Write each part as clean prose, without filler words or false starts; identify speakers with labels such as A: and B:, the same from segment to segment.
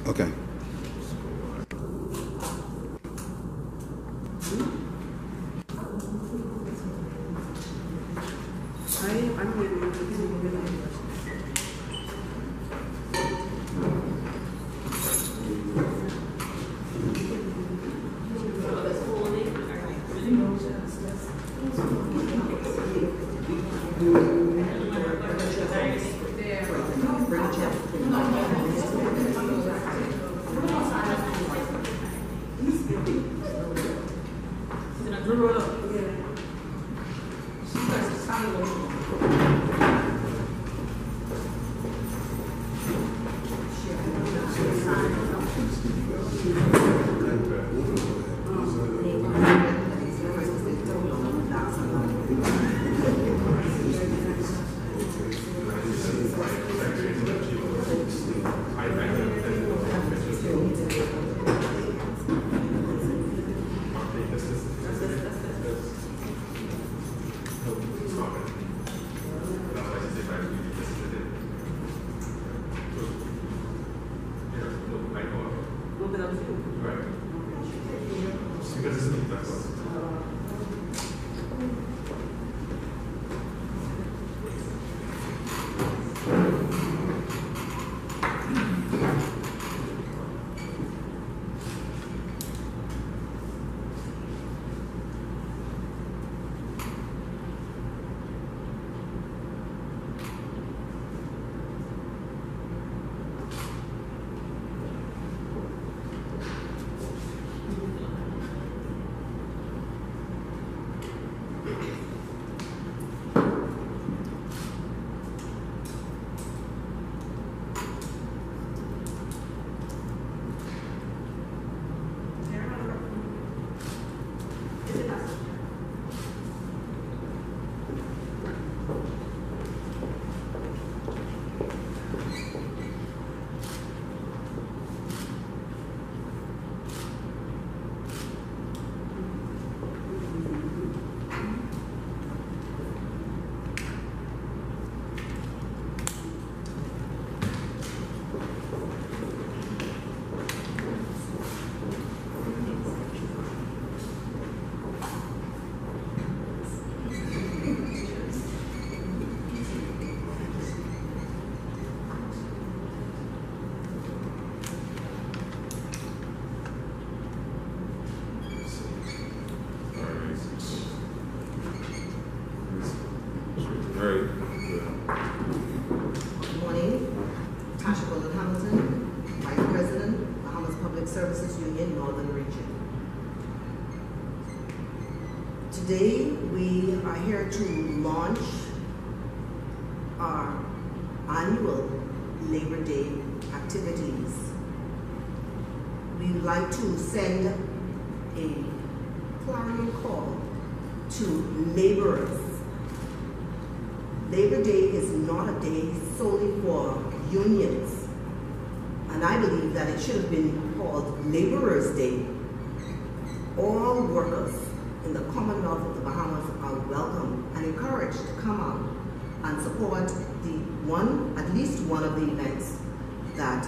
A: Okay.
B: I'm ready.
C: Today, we are here to launch our annual Labor Day activities. We would like to send a clarion call to laborers. Labor Day is not a day solely for unions, and I believe that it should have been called Laborers' Day. All workers in the Commonwealth of the Bahamas are welcome and encouraged to come out and support at least one of the events that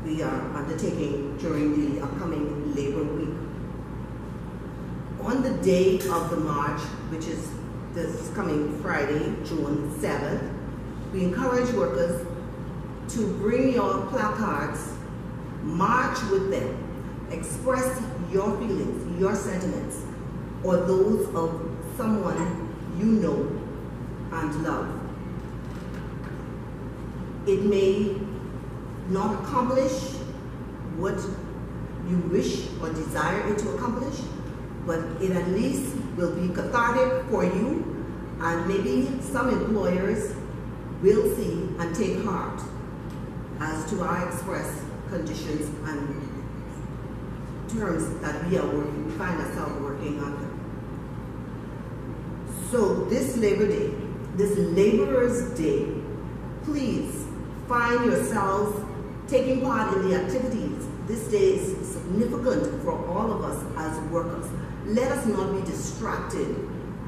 C: we are undertaking during the upcoming Labor Week. On the day of the march, which is this coming Friday, June 7th, we encourage workers to bring your placards, march with them, express your feelings, your sentiments, or those of someone you know and love. It may not accomplish what you wish or desire it to accomplish, but it at least will be cathartic for you, and maybe some employers will see and take heart as to our express conditions and terms that we find ourselves working under. So this Labor Day, this Laborers' Day, please find yourselves taking part in the activities. This day is significant for all of us as workers. Let us not be distracted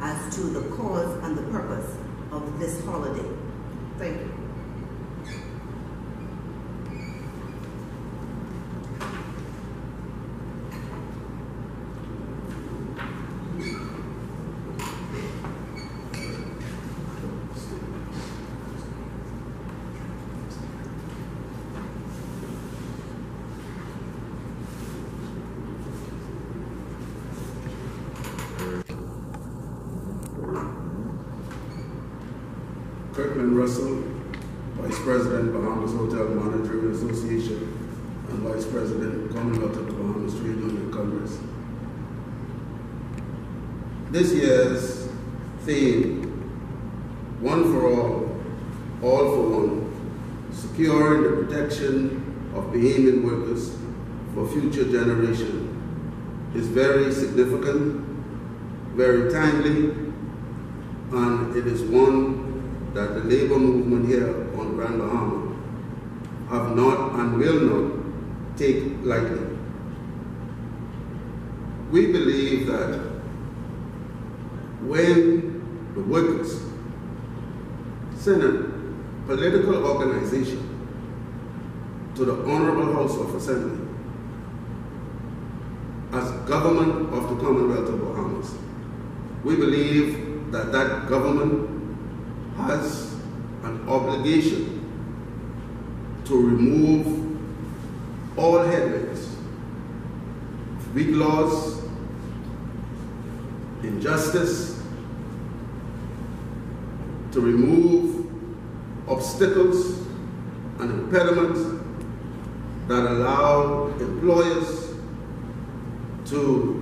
C: as to the cause and the purpose of this holiday. Thank you.
A: Franklin Russell, Vice President, Bahamas Hotel Monitoring Association, and Vice President, Commonwealth of the Bahamas Trade Union Congress. This year's theme, One for all for one, securing the protection of Bahamian workers for future generations, is very significant, very timely, and it is one that the labor movement here on Grand Bahama have not and will not take lightly. We believe that when the workers send a political organization to the Honorable House of Assembly as government of the Commonwealth of Bahamas, we believe that that government has an obligation to remove all headwinds, weak laws, injustice, to remove obstacles and impediments that allow employers to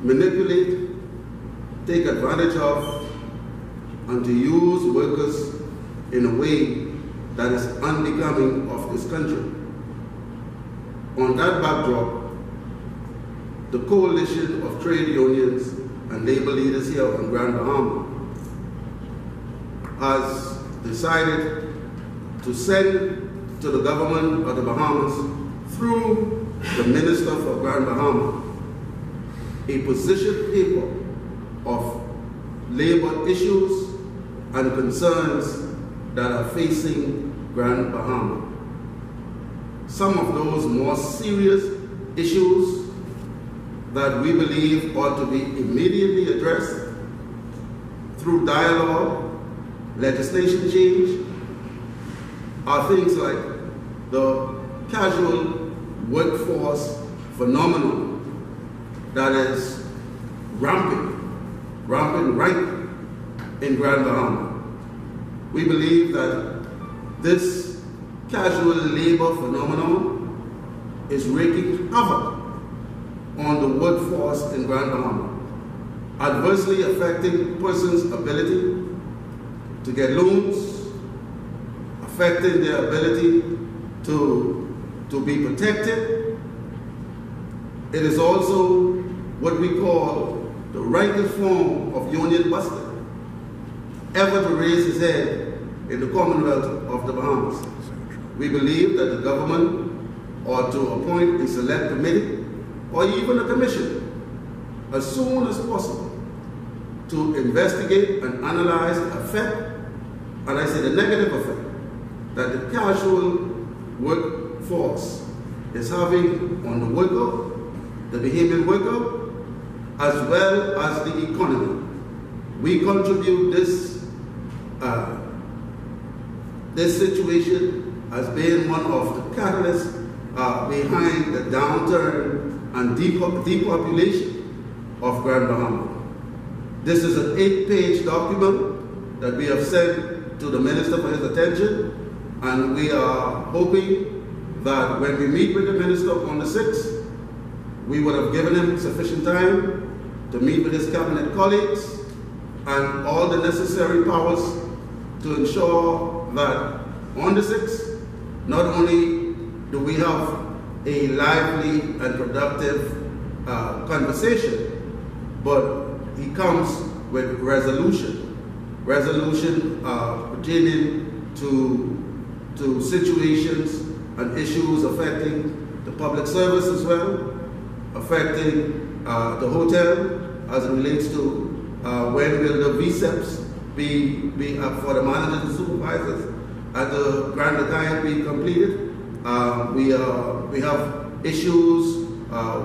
A: manipulate, take advantage of, and to use workers in a way that is unbecoming of this country. On that backdrop, the coalition of trade unions and labor leaders here on Grand Bahama has decided to send to the government of the Bahamas, through the Minister for Grand Bahama, a position paper of labor issues and concerns that are facing Grand Bahama. Some of those more serious issues that we believe ought to be immediately addressed through dialogue, legislation change, are things like the casual workforce phenomenon that is rampant right in Grand Bahama. We believe that this casual labor phenomenon is wreaking havoc on the workforce in Grand Bahama, adversely affecting persons' ability to get loans, affecting their ability to be protected. It is also what we call the rightest form of union busting ever to raise his head in the Commonwealth of the Bahamas. We believe that the government ought to appoint a select committee or even a commission as soon as possible to investigate and analyze the effect, and I say the negative effect, that the casual workforce is having on the worker, the Bahamian worker, as well as the economy. We contribute this situation as being one of the catalysts behind the downturn and depopulation of Grand Bahama. This is an 8-page document that we have sent to the Minister for his attention, and we are hoping that when we meet with the Minister on the 6th, we would have given him sufficient time to meet with his cabinet colleagues and all the necessary powers to ensure that on the 6th, not only do we have a lively and productive conversation, but he comes with resolution pertaining to situations and issues affecting the public service as well, affecting the hotel as it relates to when will the VSEPs be up for the managers and supervisors at the Grand Hyatt be completed. We have issues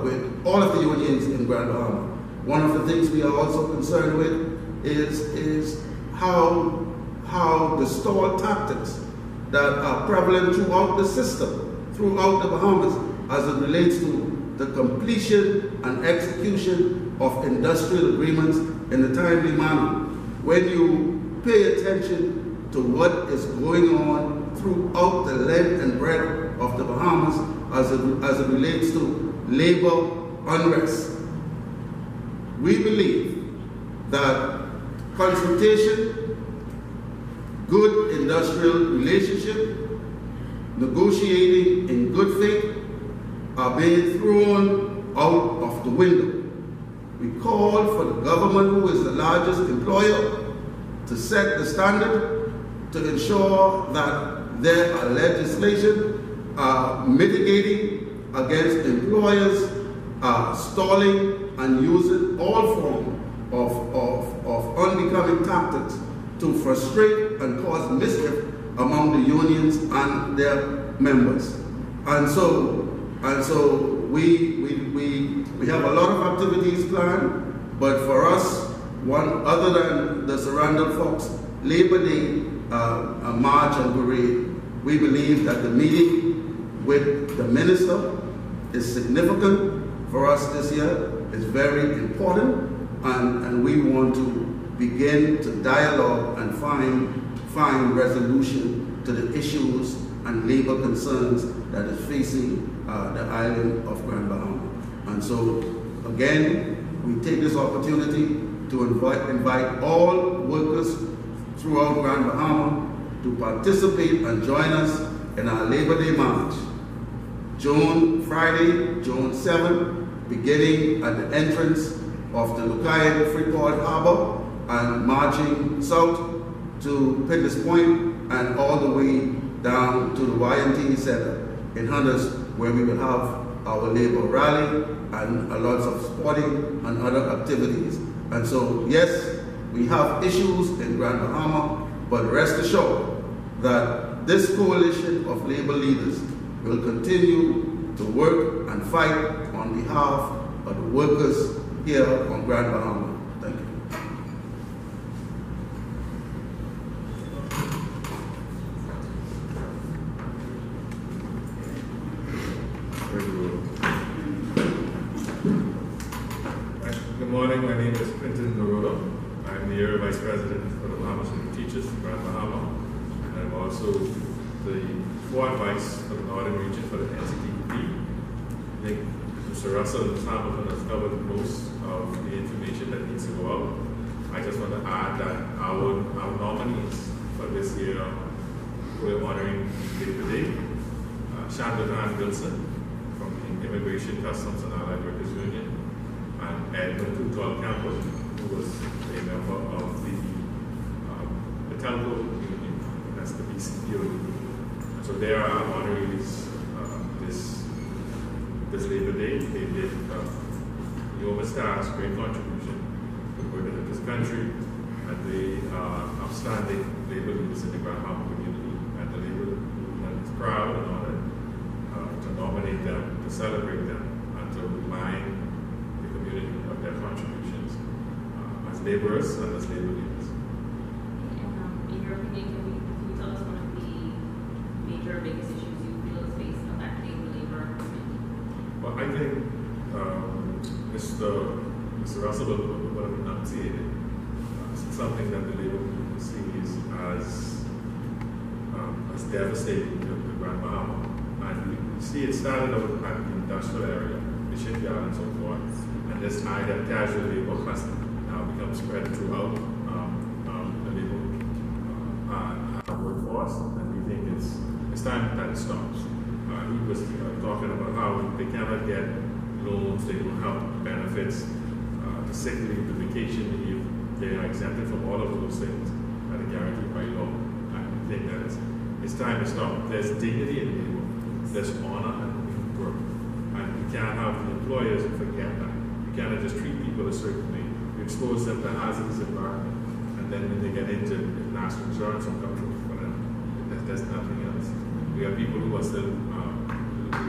A: with all of the unions in Grand Bahama. One of the things we are also concerned with is how the stall tactics that are prevalent throughout the system, throughout the Bahamas, as it relates to the completion and execution of industrial agreements in a timely manner. When you pay attention to what is going on throughout the length and breadth of the Bahamas as it relates to labor unrest. We believe that consultation, good industrial relationship, negotiating in good faith are being thrown out of the window. We call for the government, who is the largest employer, to set the standard, to ensure that there are legislation mitigating against employers stalling and using all forms of unbecoming tactics to frustrate and cause mischief among the unions and their members. And so we have a lot of activities planned, but for us, one other than the Surrender Fox Labor Day march and parade, we believe that the meeting with the minister is significant for us this year. It's very important, and we want to begin to dialogue and find resolution to the issues and labor concerns that is facing the island of Grand Bahama. And so, again, we take this opportunity to invite all workers throughout Grand Bahama to participate and join us in our Labor Day March, Friday, June 7th, beginning at the entrance of the Lucayan Freeport Harbor and marching south to Pickers Point and all the way down to the Y&T Center in Hunters, where we will have our labor rally and a lot of sporting and other activities. And so, yes, we have issues in Grand Bahama, but rest assured that this coalition of labor leaders will continue to work and fight on behalf of the workers here on Grand Bahama. Thank you.
D: Good morning, my name is Quentin Narodo. I'm the Area Vice President for the Bahamas and Teachers in Grand Bahama. And I'm also the Board Vice for the Northern Region for the NCTP. I think Mr. Russell and Hamilton has covered most of the information that needs to go out. I just want to add that our nominees for this year, we're honoring today, Chandra Wilson from the Immigration, Customs and Allied Workers Union, and Edmund Tutol Campbell, who was a member of the Telco Union, that's the BPSU. So they are our honorees this Labor Day. They did enormous tasks, great contribution to working in this country, and they are outstanding labor leaders in the Grand Bahama community. And the labor movement is proud and honored to nominate them, to celebrate them, and to remind the community of their contributions as laborers and as labor leaders.
E: And in your opinion, can you tell us one of the major biggest issues you feel is faced affecting the labor movement?
D: Well, I think Mr. Russell would have enunciated something that the labor movement sees as devastating to the Grand Bahama. And we see it started out at the industrial area, the shipyard and so forth, and this idea of casual labor has now become spread throughout the labor workforce, and we think it's time that it stops. He was talking about how they cannot get loans, they don't have benefits, the sick leave, the vacation leave, they are exempted from all of those things that are guaranteed by law. And we think that it's time to stop. There's dignity in labor, there's honor and work, and we can't have the employers forget that. You cannot just treat people a certain way. You expose them to hazardous environment, and then when they get injured, national insurance will come through for them. There's nothing else. We have people who are still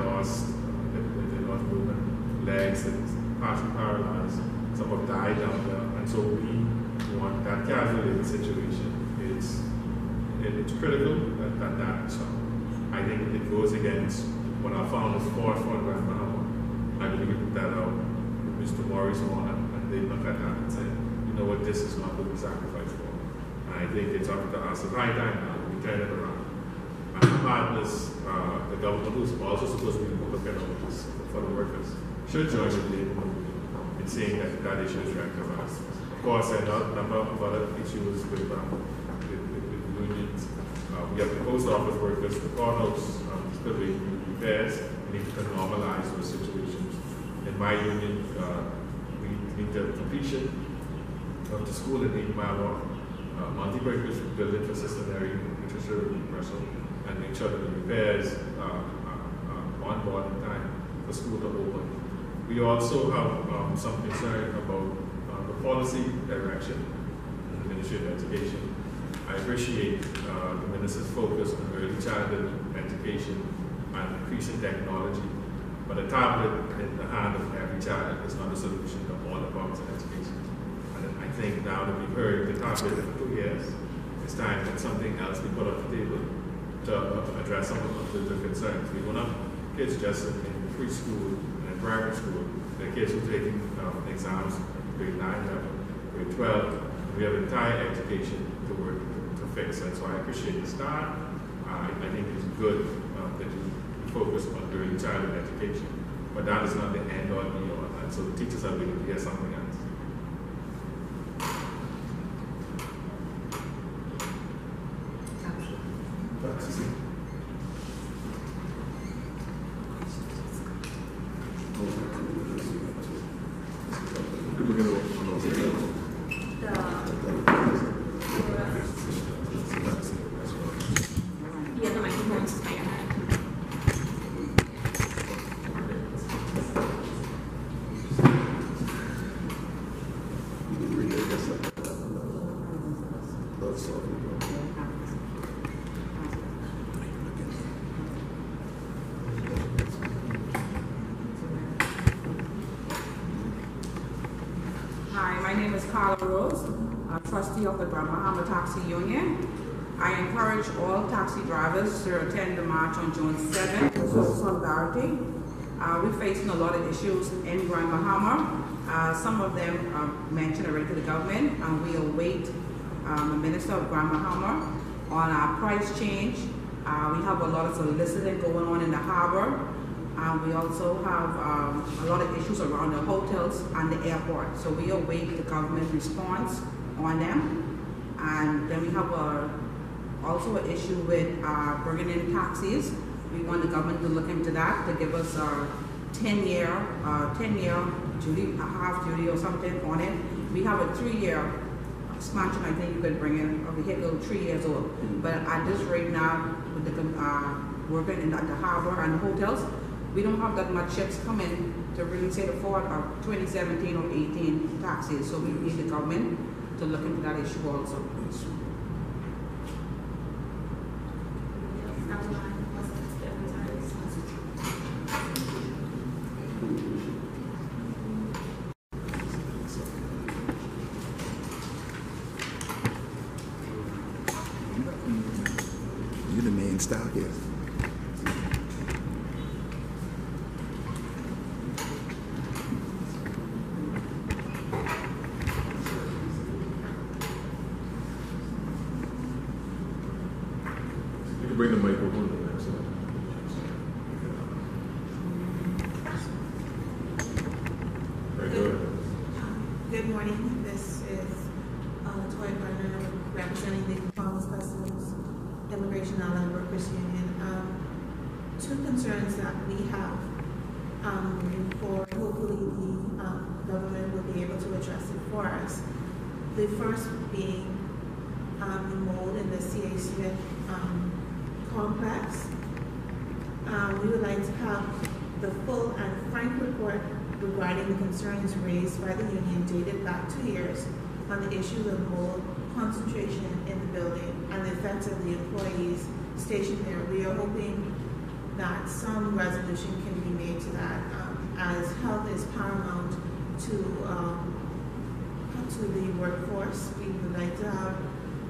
D: lost, they lost movement, legs, and partially paralyzed. Some have died down there, and so we want that casual labor situation. It's critical that stop. I think it goes against what our founders fought for in Grand Bahama. I believe that Mr. Morris on and they look at that and say, you know what, this is not what we sacrificed for. And I I think they're talking to us at high time now, we turn it around. And the partners, the government who's also supposed to be looking out for the workers, should join the labor movement in saying that that issue is rectified. Of course, there are a number of other issues with unions. We have the post office workers, the courthouse, still being repairs. We need to normalize those situations. In my union, we need the completion of the school in 8 Mile Walk, multi-purpose building for centenary nutritional reversal, and make sure that the repairs are on board in time for school to open. We also have some concern about the policy direction in the Ministry of Education. I appreciate the Minister's focus on early childhood education and increasing technology, but a tablet in the hand of every child is not a solution to all the problems in education. And I think now that we've heard the tablet for 2 years, it's time that something else be put on the table to address some of the concerns. We don't have kids just in preschool and in primary school. There are kids who are taking exams grade 9 level, grade 12. We have entire education to work to fix it. So I appreciate the start. I think it's good that you focus on early childhood education. But that is not the end all be all. And so the teachers are willing to hear something else.
B: Trustee of the Bahamas Taxi Union. I encourage all taxi drivers to attend the march on June 7th to show solidarity. We're facing a lot of issues in Grand Bahama. Some of them are mentioned already to the government, and we await the Minister of Grand Bahama on our price change. We have a lot of soliciting going on in the harbor. We also have a lot of issues around the hotels and the airport. So we await the government response on them. And then we have also an issue with bringing in taxis. We want the government to look into that, to give us a 10-year duty, a half duty or something on it. We have a 3-year expansion. I think you could bring in a vehicle 3 years old. But at this rate now, with the working at the harbor and the hotels, we don't have that much ships coming to really say the 2017 or 18 taxis. So we need the government to look into that issue also.
F: You're the main star here.
D: Bring the microphone to the next slide. Very good.
G: Good morning. This is Toy Gardner representing the Bahamas Customs Immigration Allied Workers Union. Two concerns that we have moving forward. Hopefully the government will be able to address it for us. The first being the mold in the CAC complex. We would like to have the full and frank report regarding the concerns raised by the union dated back 2 years on the issue of mold concentration in the building and the effects of the employees stationed there. We are hoping that some resolution can be made to that, as health is paramount to the workforce. We would like to have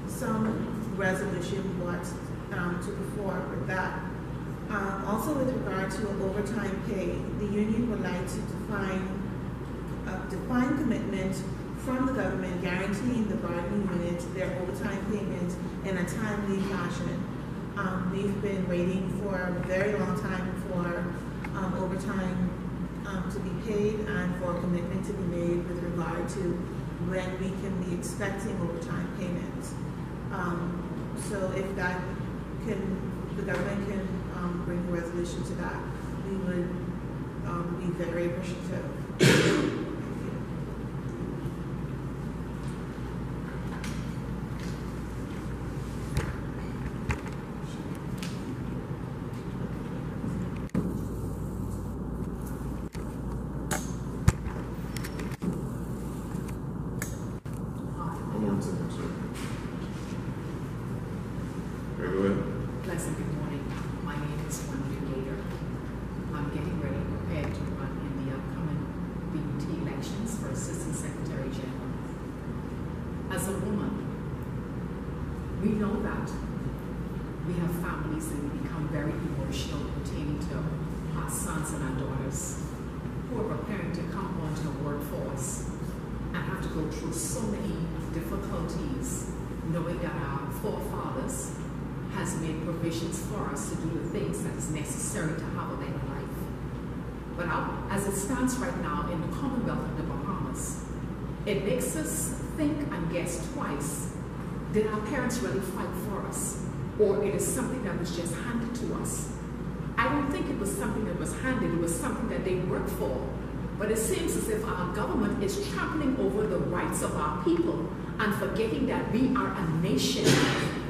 G: some resolution brought to the fore with that. Also, with regard to overtime pay, the union would like to define a defined commitment from the government guaranteeing the bargaining unit their overtime payment in a timely fashion. We've been waiting for a very long time for overtime to be paid and for a commitment to be made with regard to when we can be expecting overtime payments. So if that the government can bring a resolution to that, we would be very appreciative.
F: Pleasant good morning. My name is Wendy Gator. I'm getting ready, prepared to run in the upcoming BUT elections for Assistant Secretary General. As a woman, we know that we have families and we become very emotional pertaining to our sons and our daughters who are preparing to come onto the workforce and have to go through so many difficulties, knowing that our forefathers has made provisions for us to do the things that is necessary to have a better life. But as it stands right now in the Commonwealth of the Bahamas, it makes us think and guess twice. Did our parents really fight for us? Or it is something that was just handed to us? I don't think it was something that was handed, it was something that they worked for. But it seems as if our government is trampling over the rights of our people and forgetting that we are a nation.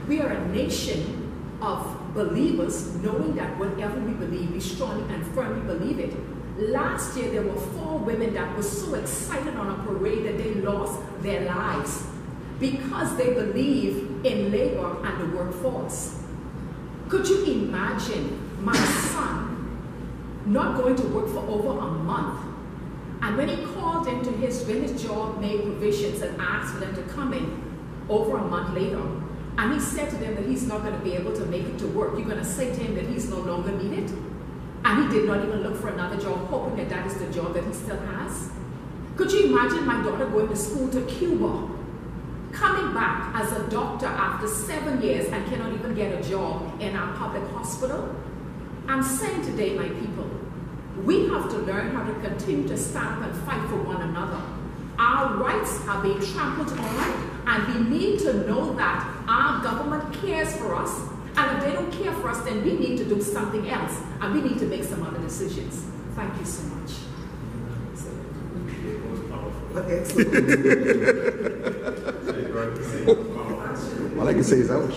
F: We are a nation of believers, knowing that whatever we believe, we strongly and firmly believe it. Last year, there were 4 women that were so excited on a parade that they lost their lives because they believe in labor and the workforce. Could you imagine my son not going to work for over a month? And when he called into when his job made provisions and asked for them to come in over a month later, and he said to them that he's not going to be able to make it to work, you're going to say to him that he's no longer needed? And he did not even look for another job, hoping that that is the job that he still has? Could you imagine my daughter going to school to Cuba, coming back as a doctor after 7 years and cannot even get a job in our public hospital? I'm saying today, my people, we have to learn how to continue to stand up and fight for one another. Our rights are being trampled on, and we need to know that our government cares for us, and if they don't care for us, then we need to do something else, and we need to make some other decisions. Thank you so much.
H: All I can say is ouch.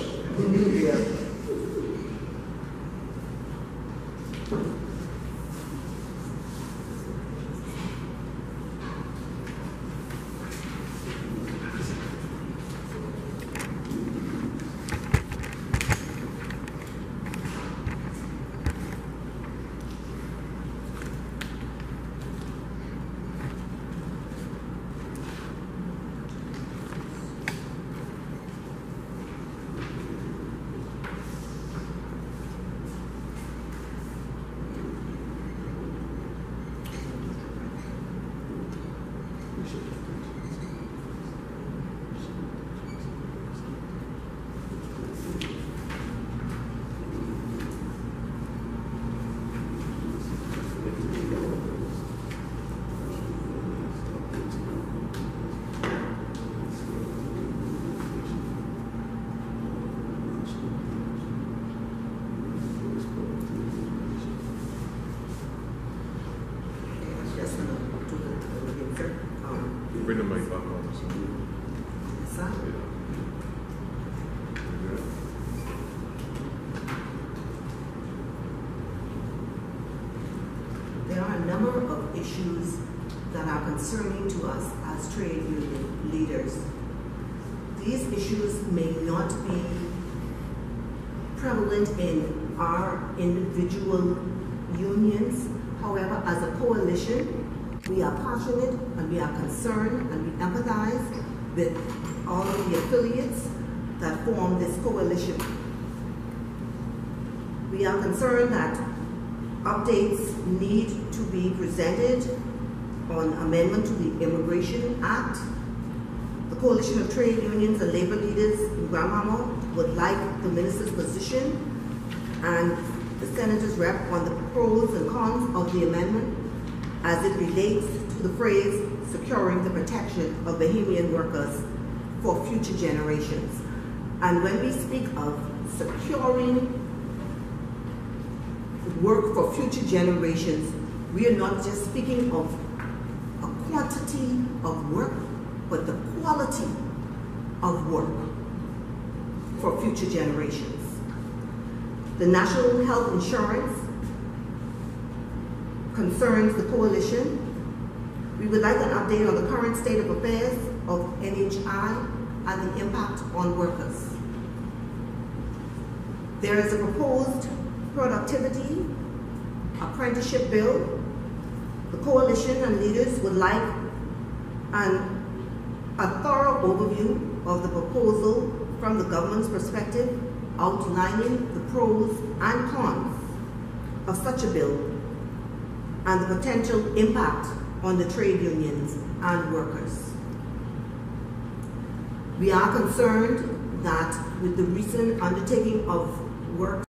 D: Bring the mic back on.
C: There are a number of issues that are concerning to us as trade union leaders. These issues may not be prevalent in our individual unions. However, as a coalition, we are passionate and we are concerned and we empathize with all of the affiliates that form this coalition. We are concerned that updates need to be presented on amendment to the Immigration Act The Coalition of Trade Unions and Labor Leaders in Grand Bahama would like the minister's position and the senator's rep on the pros and cons of the amendment as it relates to the phrase securing the protection of Bahamian workers for future generations. And when we speak of securing work for future generations, we are not just speaking of a quantity of work, but the quality of work for future generations. The National Health Insurance concerns the coalition. We would like an update on the current state of affairs of NHI and the impact on workers. There is a proposed productivity apprenticeship bill. The coalition and leaders would like a thorough overview of the proposal from the government's perspective, outlining the pros and cons of such a bill and the potential impact on the trade unions and workers. We are concerned that with the recent undertaking of work